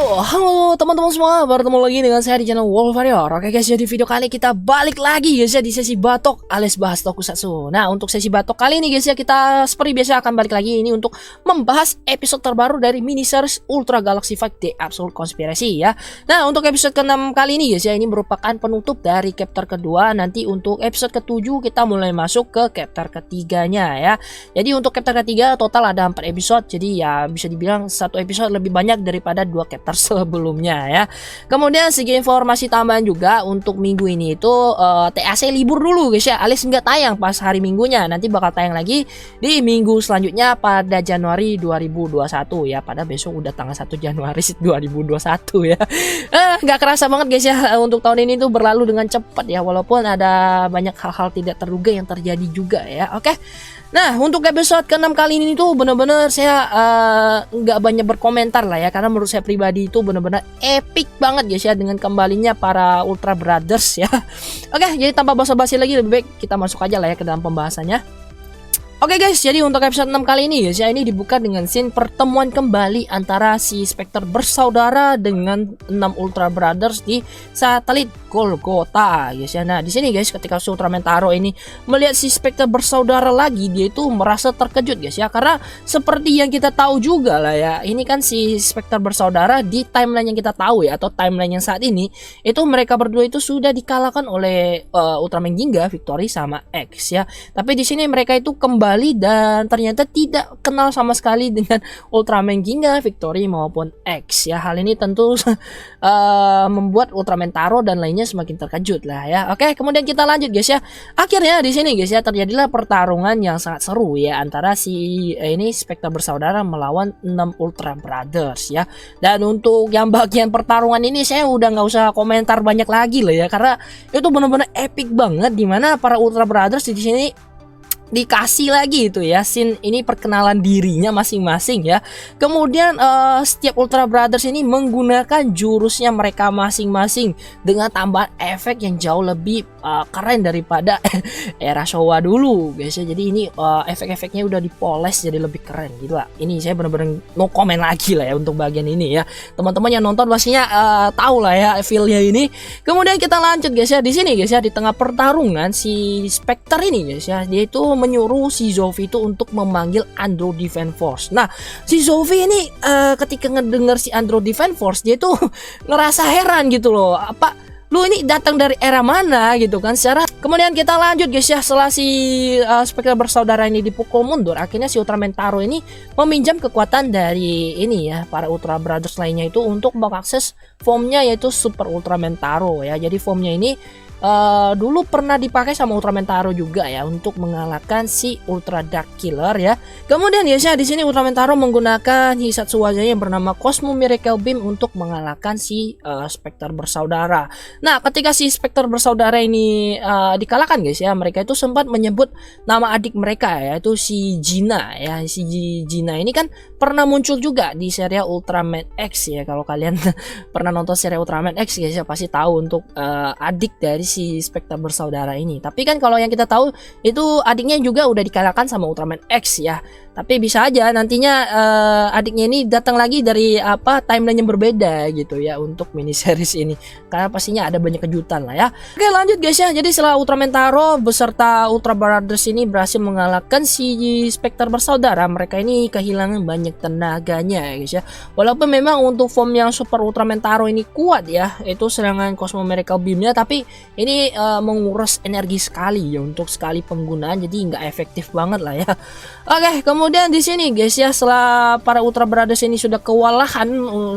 Halo teman-teman semua, bertemu lagi dengan saya di channel Wolf Warrior. Oke guys, jadi video kali kita balik lagi guys ya di sesi batok alias bahas tokusatsu. Nah, untuk sesi batok kali ini guys ya, kita seperti biasa akan balik lagi ini untuk membahas episode terbaru dari mini series Ultra Galaxy Fight The Absolute Conspiracy ya. Nah, untuk episode ke-6 kali ini guys ya, ini merupakan penutup dari chapter kedua. Nanti untuk episode ke-7 kita mulai masuk ke chapter ketiganya ya. Jadi untuk chapter ketiga total ada 4 episode. Jadi ya bisa dibilang satu episode lebih banyak daripada 2 chapter sebelumnya ya. Kemudian segi informasi tambahan juga untuk minggu ini itu TAC libur dulu guys ya, alias nggak tayang pas hari minggunya, nanti bakal tayang lagi di minggu selanjutnya pada Januari 2021 ya, pada besok udah tanggal 1 Januari 2021 ya. Nggak kerasa banget guys ya, untuk tahun ini tuh berlalu dengan cepat ya, walaupun ada banyak hal-hal tidak terduga yang terjadi juga ya. Oke. Nah, untuk episode ke-6 kali ini tuh bener-bener saya nggak banyak berkomentar lah ya, karena menurut saya pribadi itu bener-bener epic banget guys ya dengan kembalinya para Ultra Brothers ya. Oke, jadi tanpa basa-basi lagi, lebih baik kita masuk aja lah ya ke dalam pembahasannya. Oke guys, jadi untuk episode 6 kali ini guys ya, ini dibuka dengan scene pertemuan kembali antara si Spectre bersaudara dengan 6 Ultra Brothers di satelit Golgotha guys ya. Nah, di sini guys, ketika si Ultraman Taro ini melihat si Spectre bersaudara lagi, dia itu merasa terkejut guys ya, karena seperti yang kita tahu juga lah ya, ini kan si Spectre bersaudara di timeline yang kita tahu ya, atau timeline yang saat ini itu mereka berdua itu sudah dikalahkan oleh Ultraman Ginga, Victory sama X ya. Tapi di sini mereka itu kembali dan ternyata tidak kenal sama sekali dengan Ultraman Ginga, Victory maupun X ya. Hal ini tentu membuat Ultraman Taro dan lainnya semakin terkejut lah ya. Oke, kemudian kita lanjut guys ya. Akhirnya di sini guys ya terjadilah pertarungan yang sangat seru ya antara si ini Spectre bersaudara melawan 6 Ultra Brothers ya. Dan untuk yang bagian pertarungan ini saya udah nggak usah komentar banyak lagi lah ya, karena itu benar-benar epic banget, dimana para Ultra Brothers di sini dikasih lagi itu ya scene ini perkenalan dirinya masing-masing ya. Kemudian setiap Ultra Brothers ini menggunakan jurusnya mereka masing-masing dengan tambahan efek yang jauh lebih keren daripada era Showa dulu guys ya. Jadi ini efek-efeknya udah dipoles jadi lebih keren gitu lah. Ini saya bener-bener no comment lagi lah ya untuk bagian ini ya. Teman-teman yang nonton pastinya tahu lah ya feel-nya ini. Kemudian kita lanjut guys ya, di sini guys ya, di tengah pertarungan si Spectre ini guys ya, dia itu menyuruh si Zofi itu untuk memanggil Andro Defense Force. Nah, si Zofi ini ketika ngedenger si Andro Defense Force, dia tuh ngerasa heran gitu loh. Apa lu ini datang dari era mana gitu kan secara. Kemudian kita lanjut guys ya, setelah si Spectre bersaudara ini dipukul mundur, akhirnya si Ultraman Taro ini meminjam kekuatan dari ini ya para Ultra Brothers lainnya itu untuk mengakses formnya, yaitu Super Ultraman Taro ya. Jadi formnya ini dulu pernah dipakai sama Ultraman Taro juga ya untuk mengalahkan si Ultra Dark Killer ya. Kemudian ya di sini Ultraman Taro menggunakan Hisatsu wajahnya yang bernama Cosmo Miracle Beam untuk mengalahkan si Spectre bersaudara. Nah, ketika si Spectre bersaudara ini dikalahkan guys ya, mereka itu sempat menyebut nama adik mereka ya, yaitu si Gina ya. Si Gina ini kan pernah muncul juga di serial Ultraman X ya. Kalau kalian pernah nonton serial Ultraman X guys ya, pasti tahu untuk adik dari si Spectre bersaudara ini. Tapi kan kalau yang kita tahu itu adiknya juga udah dikalahkan sama Ultraman X ya. Tapi bisa aja nantinya adiknya ini datang lagi dari timeline yang berbeda gitu ya untuk mini series ini, karena pastinya ada banyak kejutan lah ya. Oke, lanjut guys ya. Jadi setelah Ultraman Taro beserta Ultra Brothers ini berhasil mengalahkan si Spectre bersaudara, mereka ini kehilangan banyak tenaganya guys ya. Walaupun memang untuk form yang Super Ultraman Taro ini kuat ya, itu serangan Cosmo Miracle Beam-nya, tapi ini menguras energi sekali ya untuk sekali penggunaan, jadi nggak efektif banget lah ya. Oke, kemudian di sini guys ya, setelah para Ultra Brothers ini sudah kewalahan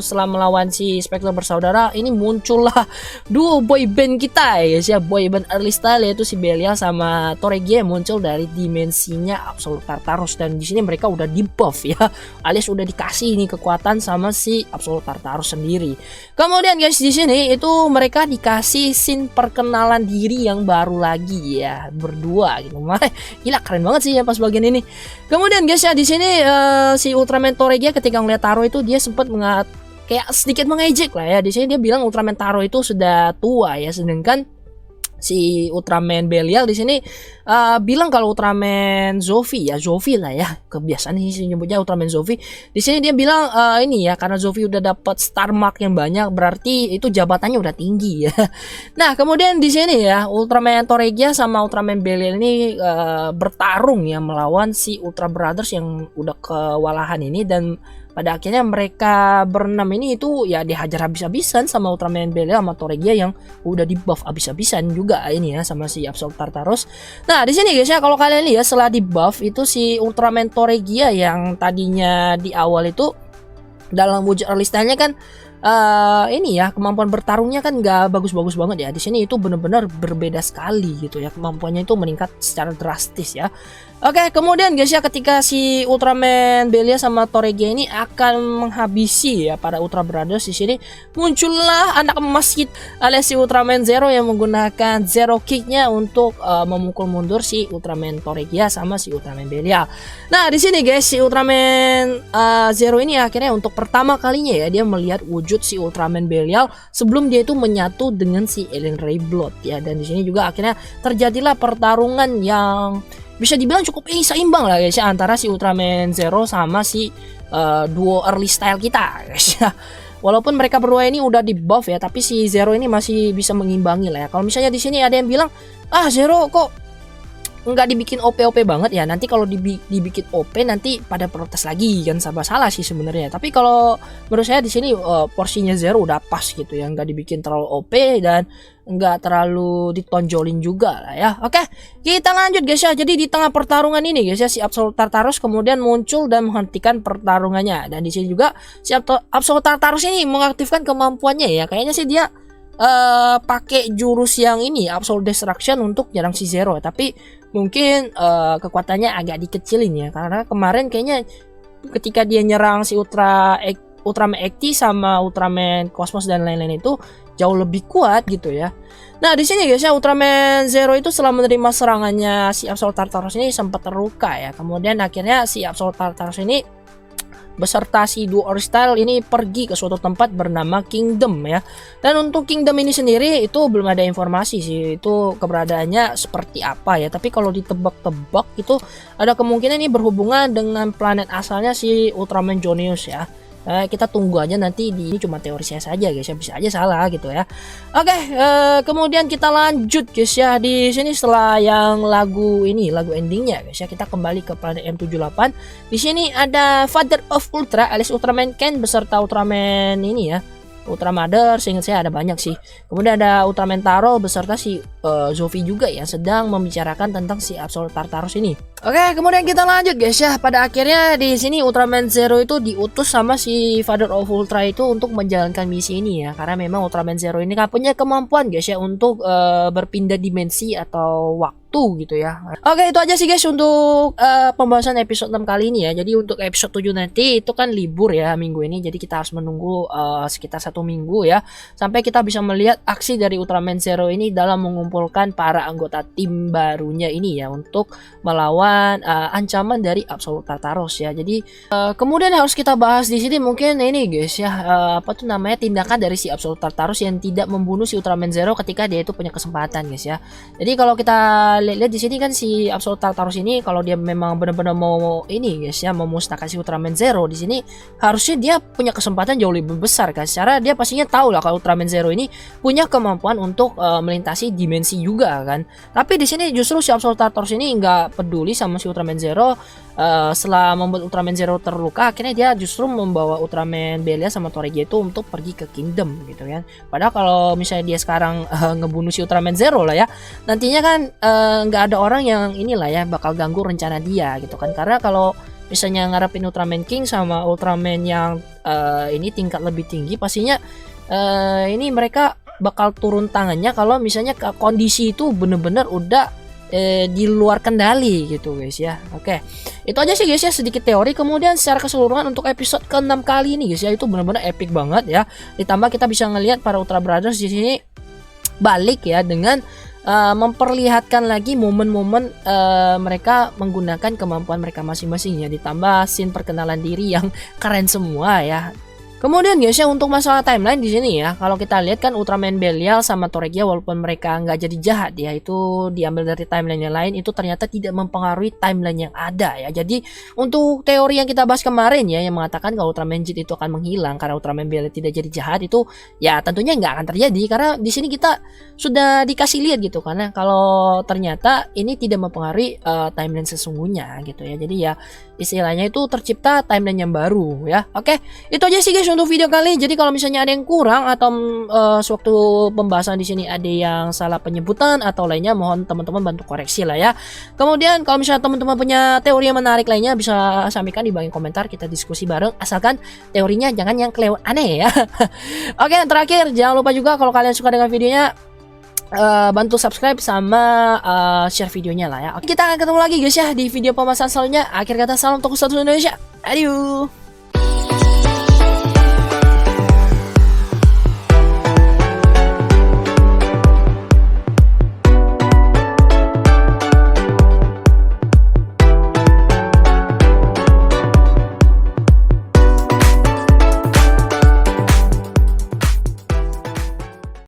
setelah melawan si Spectre bersaudara, ini muncullah duo boy band kita ya guys ya, boy band early style, yaitu si Belial sama Toregia, muncul dari dimensinya Absolute Tartarus. Dan di sini mereka udah di buff ya, alias udah dikasih ini kekuatan sama si Absolute Tartarus sendiri. Kemudian guys di sini itu mereka dikasih scene perkenalan diri yang baru lagi ya, berdua gitu. Gila, keren banget sih ya pas bagian ini. Kemudian guys ya, di sini si Ultraman Toregia ketika ngeliat Taro itu dia sempat kayak sedikit mengejek lah ya. Di sini dia bilang Ultraman Taro itu sudah tua ya, sedangkan si Ultraman Belial di sini bilang kalau Ultraman Zofi lah ya, kebiasaan sih nyebutnya Ultraman Zofi. Di sini dia bilang ini ya, karena Zofi udah dapat star mark yang banyak, berarti itu jabatannya udah tinggi ya. Nah kemudian di sini ya Ultraman Toregia sama Ultraman Belial ini bertarung ya melawan si Ultra Brothers yang udah kewalahan ini, dan pada akhirnya mereka berenam ini itu ya dihajar habis-habisan sama Ultraman Belial sama Toregia yang udah di buff habis-habisan juga ini ya sama si Absol Tartaros. Nah di sini guys ya, kalau kalian lihat setelah di buff itu si Ultraman Toregia yang tadinya di awal itu dalam wujud early style-nya kan ini ya kemampuan bertarungnya kan nggak bagus-bagus banget ya. Di sini itu benar-benar berbeda sekali gitu ya, kemampuannya itu meningkat secara drastis ya. Oke, kemudian guys ya, ketika si Ultraman Belial sama Toregia ini akan menghabisi ya para Ultra Brothers, di sini muncullah anak emas alias si Ultraman Zero yang menggunakan Zero Kick-nya untuk memukul mundur si Ultraman Toregia sama si Ultraman Belial. Nah, di sini guys si Ultraman Zero ini akhirnya untuk pertama kalinya ya dia melihat wujud si Ultraman Belial sebelum dia itu menyatu dengan si Alien Ray Blood ya, dan di sini juga akhirnya terjadilah pertarungan yang bisa dibilang cukup seimbang lah guys ya antara si Ultraman Zero sama si duo early style kita guys ya. Walaupun mereka berdua ini udah di buff ya, tapi si Zero ini masih bisa mengimbangi lah ya. Kalau misalnya di sini ada yang bilang Zero kok nggak dibikin OP banget ya, nanti kalau dibikin OP nanti pada protes lagi kan, salah sih sebenarnya. Tapi kalau menurut saya di sini porsinya Zero udah pas gitu ya, nggak dibikin terlalu OP dan nggak terlalu ditonjolin juga lah ya. Oke, kita lanjut guys ya. Jadi di tengah pertarungan ini guys ya, si Absol Tartaros kemudian muncul dan menghentikan pertarungannya, dan di sini juga si Absol Tartaros ini mengaktifkan kemampuannya ya. Kayaknya sih dia pakai jurus yang ini Absolute Destruction untuk nyerang si Zero, tapi mungkin kekuatannya agak dikecilin ya, karena kemarin kayaknya ketika dia nyerang si Ultraman Ekti sama Ultraman Cosmos dan lain-lain itu jauh lebih kuat gitu ya. Nah di sini guys ya, Ultraman Zero itu setelah menerima serangannya si Absol Tartaros ini sempat terluka ya. Kemudian akhirnya si Absol Tartaros ini beserta si duo Style ini pergi ke suatu tempat bernama Kingdom ya. Dan untuk Kingdom ini sendiri itu belum ada informasi sih itu keberadaannya seperti apa ya. Tapi kalau ditebak-tebak itu ada kemungkinan ini berhubungan dengan planet asalnya si Ultraman Jonius ya. Kita tunggu aja nanti, ini cuma teori saya saja guys ya, bisa aja salah gitu ya. Oke, kemudian kita lanjut guys ya. Di sini setelah yang lagu endingnya guys ya, kita kembali ke planet M78. Di sini ada Father of Ultra alias Ultraman Ken beserta Ultraman ini ya, Ultra Mother, seingat saya ada banyak sih. Kemudian ada Ultraman Taro beserta si Zofi juga yang sedang membicarakan tentang si Absol Tartaros ini. Oke, kemudian kita lanjut guys ya. Pada akhirnya di sini Ultraman Zero itu diutus sama si Father of Ultra itu untuk menjalankan misi ini ya. Karena memang Ultraman Zero ini kan punya kemampuan guys ya untuk berpindah dimensi atau waktu gitu ya. Oke, itu aja sih guys untuk pembahasan episode 6 kali ini ya. Jadi untuk episode 7 nanti itu kan libur ya minggu ini. Jadi kita harus menunggu sekitar 1 minggu ya sampai kita bisa melihat aksi dari Ultraman Zero ini dalam mengumpulkan para anggota tim barunya ini ya untuk melawan ancaman dari Absol Tartaros ya. Jadi kemudian harus kita bahas di sini mungkin ini guys ya, apa tuh namanya, tindakan dari si Absol Tartaros yang tidak membunuh si Ultraman Zero ketika dia itu punya kesempatan guys ya. Jadi kalau kita lihat di sini kan si Absol Tartaros ini kalau dia memang benar-benar mau ini guys ya, memusnahkan si Ultraman Zero, di sini harusnya dia punya kesempatan jauh lebih besar kan. Secara dia pastinya tahu lah kalau Ultraman Zero ini punya kemampuan untuk melintasi dimensi juga kan. Tapi di sini justru si Absol Tartaros ini nggak peduli sama si Ultraman Zero. Setelah membuat Ultraman Zero terluka, akhirnya dia justru membawa Ultraman Belial sama Toregia itu untuk pergi ke Kingdom gitu kan. Padahal kalau misalnya dia sekarang ngebunuh si Ultraman Zero lah ya, nantinya kan nggak ada orang yang inilah ya bakal ganggu rencana dia gitu kan. Karena kalau misalnya ngarepin Ultraman King sama Ultraman yang ini tingkat lebih tinggi, pastinya ini mereka bakal turun tangannya kalau misalnya kondisi itu bener-bener udah di luar kendali gitu guys ya. Oke, itu aja sih guys ya, sedikit teori. Kemudian secara keseluruhan untuk episode ke-6 kali ini guys ya, itu benar-benar epic banget ya. Ditambah kita bisa ngelihat para Ultra Brothers di sini balik ya dengan memperlihatkan lagi momen-momen mereka menggunakan kemampuan mereka masing-masing ya. Ditambah scene perkenalan diri yang keren semua ya. Kemudian guys ya, untuk masalah timeline di sini ya, kalau kita lihat kan Ultraman Belial sama Toregia walaupun mereka nggak jadi jahat ya, itu diambil dari timeline yang lain, itu ternyata tidak mempengaruhi timeline yang ada ya. Jadi untuk teori yang kita bahas kemarin ya, yang mengatakan kalau Ultraman Jet itu akan menghilang karena Ultraman Belial tidak jadi jahat, itu ya tentunya nggak akan terjadi karena di sini kita sudah dikasih lihat gitu, karena kalau ternyata ini tidak mempengaruhi timeline sesungguhnya gitu ya. Jadi ya istilahnya itu tercipta timeline yang baru ya. Oke, itu aja sih guys untuk video kali. Jadi kalau misalnya ada yang kurang atau sewaktu pembahasan di sini ada yang salah penyebutan atau lainnya, mohon teman-teman bantu koreksi lah ya. Kemudian kalau misalnya teman-teman punya teori yang menarik lainnya, bisa sampaikan di bagian komentar, kita diskusi bareng, asalkan teorinya jangan yang kelewat aneh ya. Oke, terakhir jangan lupa juga kalau kalian suka dengan videonya, bantu subscribe sama share videonya lah ya. Oke, kita akan ketemu lagi guys ya di video pembahasan selanjutnya. Akhir kata, salam untuk satu Indonesia. Adieu.